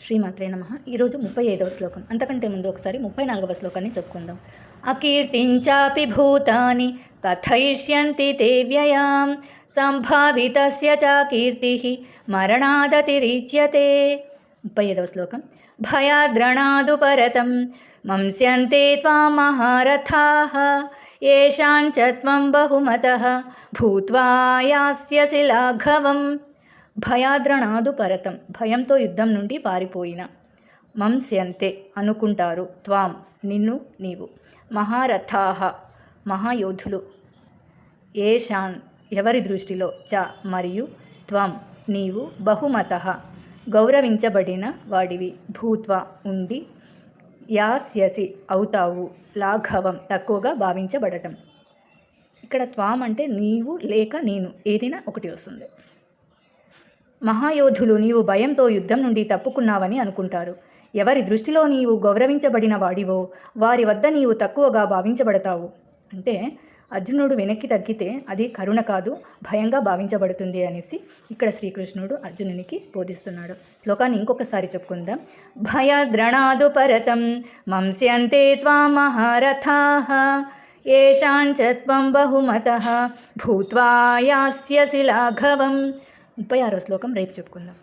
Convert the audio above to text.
శ్రీమాత్రే నమః. ఈరోజు 35వ శ్లోకం. అంతకంటే ముందు ఒకసారి 34వ శ్లోకాన్ని చెప్పుకుందాం. అకీర్తించాపి భూతాని కథయిష్యంతి తే వ్యయాం సంభావితస్య చ కీర్తిః మరణాదతిరిచ్యతే. 35వ శ్లోకం. భయాద్రణాదు పరతం మంస్యంతే త్వాం మహారథాః ఏషాంచ త్వం బహుమతః భూత్వా యాస్యసి లాఘవం. భయాద్రణాదు పరతం, భయంతో యుద్ధం నుండి పారిపోయిన, మంస్యంతే అనుకుంటారు, త్వాం నిన్ను నీవు, మహారథాః మహాయోధులు, ఏషాన్ ఎవరి దృష్టిలో, చ మరియు, త్వం నీవు, బహుమతః గౌరవించబడిన వాడివి, భూత్వా ఉండి, యాస్యసి అవుతావు, లాఘవం తక్కువగా భావించబడటం. ఇక్కడ త్వాం అంటే నీవు లేక నేను, ఏదైనా ఒకటి వస్తుంది. మహాయోధులు నీవు భయంతో యుద్ధం నుండి తప్పుకున్నావని అనుకుంటారు. ఎవరి దృష్టిలో నీవు గౌరవించబడిన వాడివో వారి వద్ద నీవు తక్కువగా భావించబడతావు. అంటే అర్జునుడు వెనక్కి తగ్గితే అది కరుణ కాదు, భయంగా భావించబడుతుంది అనేసి ఇక్కడ శ్రీకృష్ణుడు అర్జునునికి బోధిస్తున్నాడు. శ్లోకాన్ని ఇంకొకసారి చెప్పుకుందాం. భయాద్రణాదు పరతం మంస్యంతే త్వాం మహారథాః ఏషాంచ త్వం బహుమతః భూత్వా యాస్యసి లాఘవం. 36వ శ్లోకం రేపు చెప్పుకుందాం.